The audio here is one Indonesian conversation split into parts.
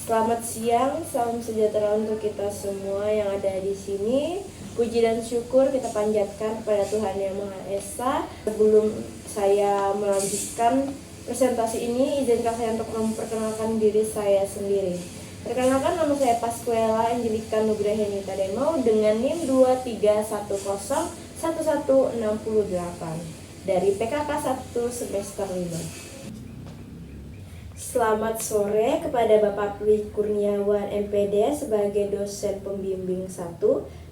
Selamat siang, salam sejahtera untuk kita semua yang ada di sini. Puji dan syukur kita panjatkan kepada Tuhan Yang Maha Esa. Sebelum saya melanjutkan presentasi ini, izinkan saya untuk memperkenalkan diri saya sendiri. Perkenalkan, nama saya Pasquela Angelika Nugraheni Tademau dengan NIM 23101168 dari PKK 1 semester 5. Selamat sore kepada Bapak Pli Kurniawan MPD sebagai dosen pembimbing 1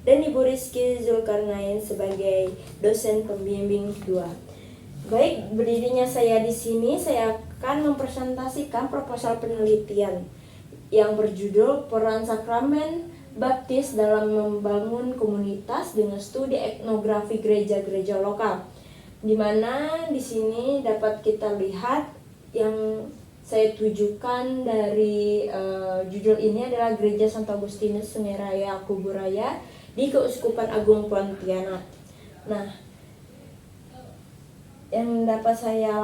dan Ibu Rizky Zulkarnain sebagai dosen pembimbing 2. Baik, berdirinya saya di sini, saya akan mempresentasikan proposal penelitian yang berjudul Peran Sakramen Baptis dalam Membangun Komunitas dengan Studi Etnografi Gereja-gereja Lokal. Di mana di sini dapat kita lihat yang saya tujukan dari judul ini adalah Gereja Santo Agustinus Sungai Raya Kuburaya di Keuskupan Agung Pontianak. Nah, yang dapat saya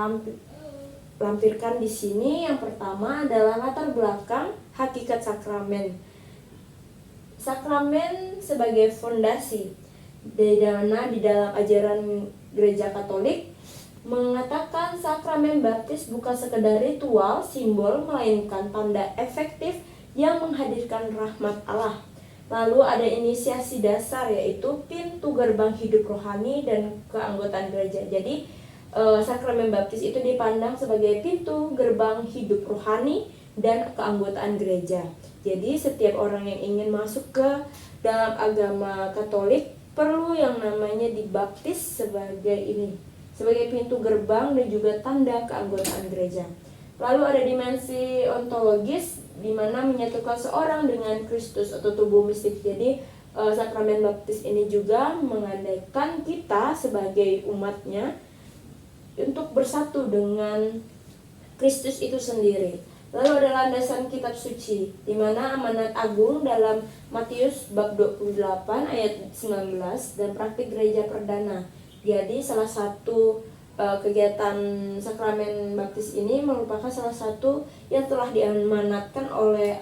lampirkan di sini yang pertama adalah latar belakang hakikat sakramen. Sakramen sebagai fondasi di dalam ajaran Gereja Katolik mengatakan sakramen baptis bukan sekedar ritual, simbol, melainkan tanda efektif yang menghadirkan rahmat Allah. Lalu ada inisiasi dasar yaitu pintu gerbang hidup rohani dan keanggotaan gereja. Jadi sakramen baptis itu dipandang sebagai pintu gerbang hidup rohani dan keanggotaan gereja. Jadi setiap orang yang ingin masuk ke dalam agama Katolik perlu yang namanya dibaptis sebagai pintu gerbang dan juga tanda keanggotaan gereja. Lalu ada dimensi ontologis di mana menyatukan seorang dengan Kristus atau tubuh mistik. Jadi sakramen baptis ini juga mengadakan kita sebagai umatnya untuk bersatu dengan Kristus itu sendiri. Lalu ada landasan kitab suci di mana amanat agung dalam Matius bab 28 ayat 19 dan praktik gereja perdana. Jadi salah satu kegiatan sakramen baptis ini merupakan salah satu yang telah diamanatkan oleh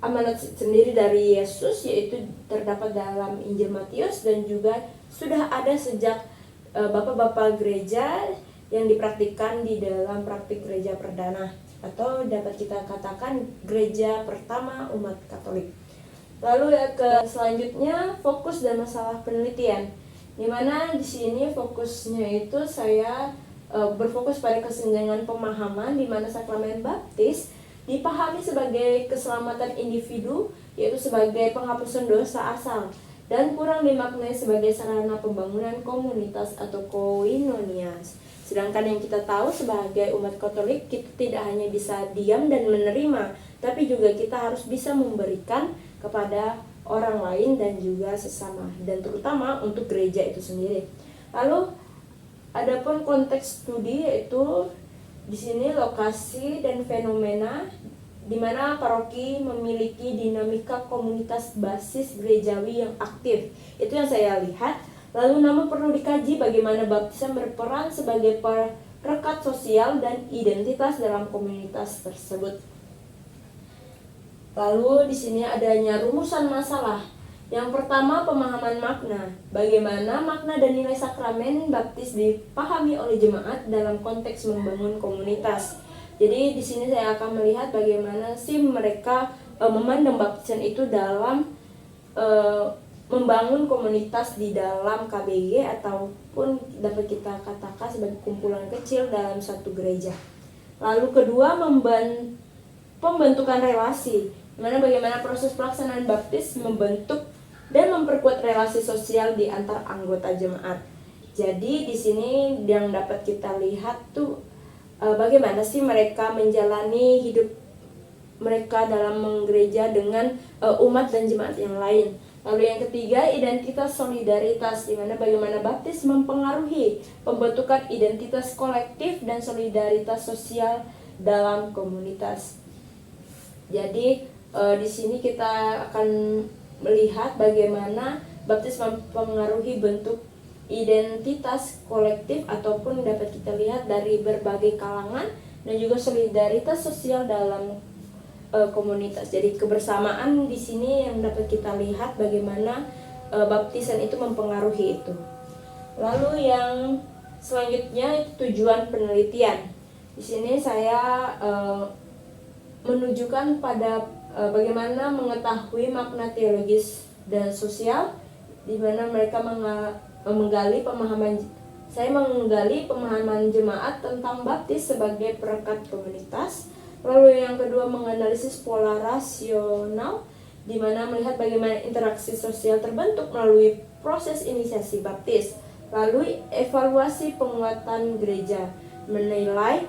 amanat sendiri dari Yesus, yaitu terdapat dalam Injil Matius dan juga sudah ada sejak bapak-bapak gereja yang dipraktikkan di dalam praktik gereja perdana atau dapat kita katakan gereja pertama umat Katolik. Lalu selanjutnya fokus dan masalah penelitian. Di mana di sini fokusnya itu saya berfokus pada kesenjangan pemahaman di mana sakramen baptis dipahami sebagai keselamatan individu, yaitu sebagai penghapusan dosa asal, dan kurang dimaknai sebagai sarana pembangunan komunitas atau koinonias. Sedangkan yang kita tahu sebagai umat Katolik, kita tidak hanya bisa diam dan menerima, tapi juga kita harus bisa memberikan kepada orang lain dan juga sesama, dan terutama untuk gereja itu sendiri. Lalu adapun konteks studi yaitu di sini lokasi dan fenomena di mana paroki memiliki dinamika komunitas basis gerejawi yang aktif. Itu yang saya lihat. Lalu namun perlu dikaji bagaimana baptisan berperan sebagai perekat sosial dan identitas dalam komunitas tersebut. Lalu di sini adanya rumusan masalah. Yang pertama, pemahaman makna. Bagaimana makna dan nilai sakramen baptis dipahami oleh jemaat dalam konteks membangun komunitas. Jadi di sini saya akan melihat bagaimana sih mereka memandang baptisan itu dalam membangun komunitas di dalam KBG ataupun dapat kita katakan sebagai kumpulan kecil dalam satu gereja. Lalu kedua, pembentukan relasi. Bagaimana proses pelaksanaan baptis membentuk dan memperkuat relasi sosial di antar anggota jemaat. Jadi di sini yang dapat kita lihat tuh bagaimana sih mereka menjalani hidup mereka dalam menggereja dengan umat dan jemaat yang lain. Lalu yang ketiga, identitas solidaritas, di mana bagaimana baptis mempengaruhi pembentukan identitas kolektif dan solidaritas sosial dalam komunitas. Jadi di sini kita akan melihat bagaimana baptis mempengaruhi bentuk identitas kolektif ataupun dapat kita lihat dari berbagai kalangan dan juga solidaritas sosial dalam komunitas. Jadi kebersamaan di sini yang dapat kita lihat bagaimana baptisan itu mempengaruhi itu. Lalu yang selanjutnya itu tujuan penelitian. Di sini saya menunjukkan pada bagaimana mengetahui makna teologis dan sosial, di mana mereka menggali pemahaman. Saya menggali pemahaman jemaat tentang baptis sebagai perangkat komunitas. Lalu yang kedua menganalisis pola rasional, di mana melihat bagaimana interaksi sosial terbentuk melalui proses inisiasi baptis. Lalu evaluasi penguatan gereja, menilai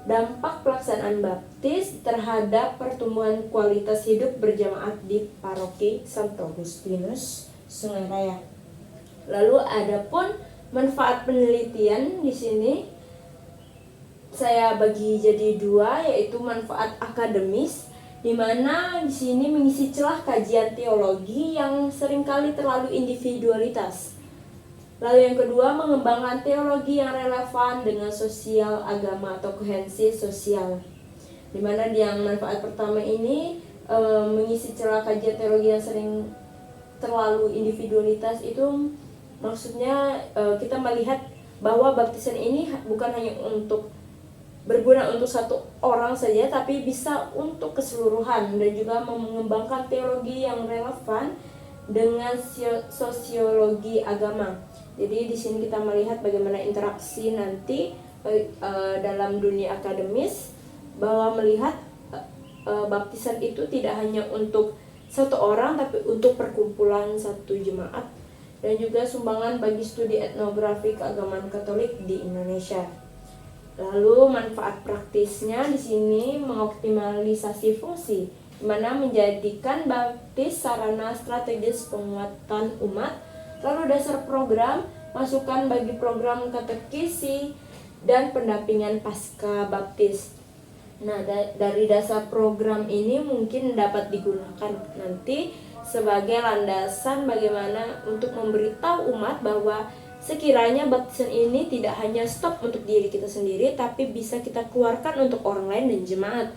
dampak pelaksanaan baptis terhadap pertumbuhan kualitas hidup berjamaat di paroki Santo Agustinus, Sungai Raya. Lalu adapun manfaat penelitian di sini saya bagi jadi dua, yaitu manfaat akademis, di mana di sini mengisi celah kajian teologi yang seringkali terlalu individualitas. Lalu yang kedua, mengembangkan teologi yang relevan dengan sosial agama atau kohensi sosial. Di mana yang manfaat pertama ini mengisi celah kajian teologi yang sering terlalu individualitas, itu maksudnya kita melihat bahwa baptisan ini bukan hanya berguna untuk satu orang saja, tapi bisa untuk keseluruhan, dan juga mengembangkan teologi yang relevan dengan sosiologi agama. Jadi di sini kita melihat bagaimana interaksi nanti dalam dunia akademis, bahwa melihat baptisan itu tidak hanya untuk satu orang, tapi untuk perkumpulan satu jemaat, dan juga sumbangan bagi studi etnografi keagamaan Katolik di Indonesia. Lalu manfaat praktisnya di sini mengoptimalisasi fungsi, di mana menjadikan baptis sarana strategis penguatan umat. Lalu dasar program, masukan bagi program katekisi dan pendampingan pasca baptis. Nah, dari dasar program ini mungkin dapat digunakan nanti sebagai landasan bagaimana untuk memberitahu umat bahwa sekiranya baptisan ini tidak hanya stop untuk diri kita sendiri, tapi bisa kita keluarkan untuk orang lain dan jemaat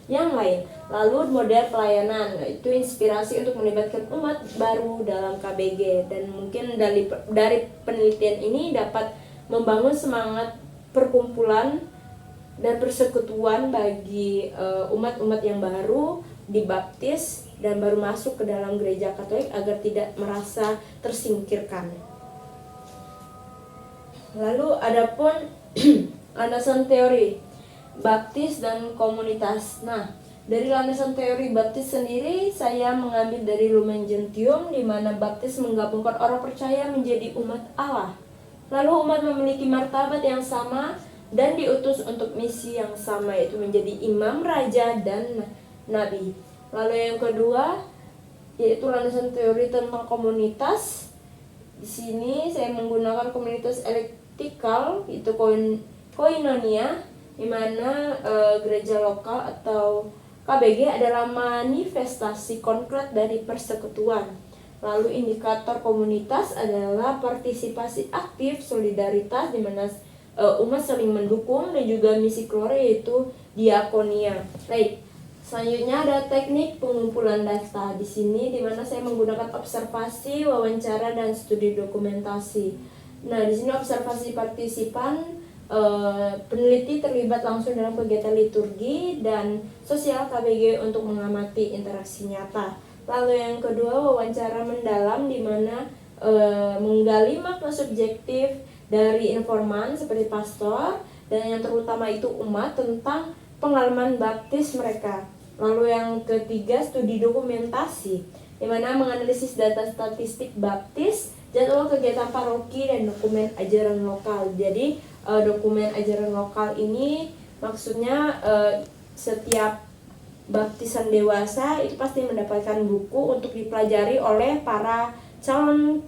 yang lain. Lalu model pelayanan, itu inspirasi untuk melibatkan umat baru dalam KBG, dan mungkin dari penelitian ini dapat membangun semangat perkumpulan dan persekutuan bagi umat-umat yang baru dibaptis dan baru masuk ke dalam gereja Katolik agar tidak merasa tersingkirkan. Lalu adapun landasan teori baptis dan komunitas. Nah, dari landasan teori baptis sendiri saya mengambil dari Lumen Gentium, di mana baptis menggabungkan orang percaya menjadi umat Allah. Lalu umat memiliki martabat yang sama dan diutus untuk misi yang sama, yaitu menjadi imam, raja, dan nabi. Lalu yang kedua yaitu landasan teori tentang komunitas. Di sini saya menggunakan komunitas elektikal, itu koinonia, di mana gereja lokal atau KBG adalah manifestasi konkret dari persekutuan. Lalu indikator komunitas adalah partisipasi aktif, solidaritas, di mana umat saling mendukung, dan juga misi keluarga yaitu diakonia. Baik, selanjutnya ada teknik pengumpulan data di sini, di mana saya menggunakan observasi, wawancara, dan studi dokumentasi. Nah, di sini observasi partisipan, peneliti terlibat langsung dalam kegiatan liturgi dan sosial KBG untuk mengamati interaksi nyata. Lalu yang kedua, wawancara mendalam, di mana menggali makna subjektif dari informan seperti pastor, dan yang terutama itu umat, tentang pengalaman baptis mereka. Lalu yang ketiga, studi dokumentasi, di mana menganalisis data statistik baptis, jadwal kegiatan paroki, dan dokumen ajaran lokal. Jadi dokumen ajaran lokal ini maksudnya setiap baptisan dewasa itu pasti mendapatkan buku untuk dipelajari oleh para calon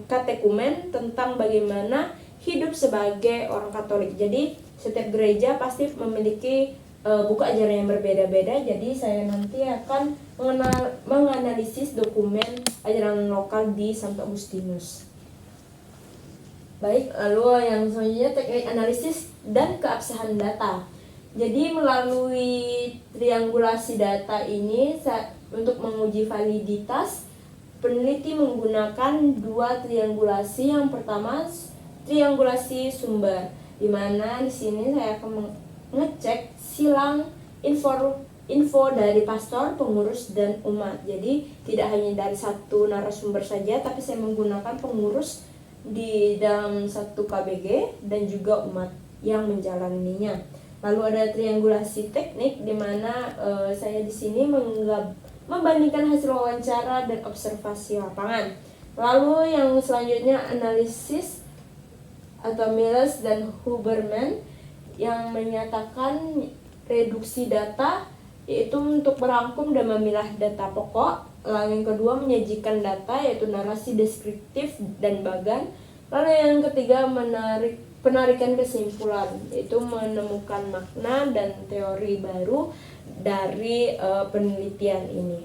katekumen tentang bagaimana hidup sebagai orang Katolik. Jadi setiap gereja pasti memiliki buku ajaran yang berbeda-beda. Jadi saya nanti akan menganalisis dokumen ajaran lokal di Santo Agustinus. Baik, lalu yang selanjutnya teknik analisis dan keabsahan data. Jadi melalui triangulasi data ini untuk menguji validitas, peneliti menggunakan dua triangulasi. Yang pertama triangulasi sumber, di mana di sini saya akan mengecek silang info dari pastor, pengurus, dan umat. Jadi tidak hanya dari satu narasumber saja, tapi saya menggunakan pengurus di dalam satu KBG dan juga umat yang menjalaninya. Lalu ada triangulasi teknik, di mana saya di sini membandingkan hasil wawancara dan observasi lapangan. Lalu yang selanjutnya analisis atau Miles dan Huberman yang menyatakan reduksi data, yaitu untuk merangkum dan memilah data pokok. Lalu yang kedua menyajikan data, yaitu narasi deskriptif dan bagan. Lalu yang ketiga penarikan kesimpulan, yaitu menemukan makna dan teori baru dari penelitian ini.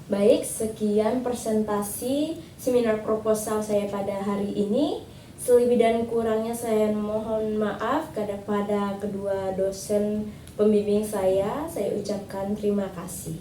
Baik, sekian presentasi seminar proposal saya pada hari ini. Selebih dan kurangnya saya mohon maaf kepada kedua dosen pembimbing saya ucapkan terima kasih.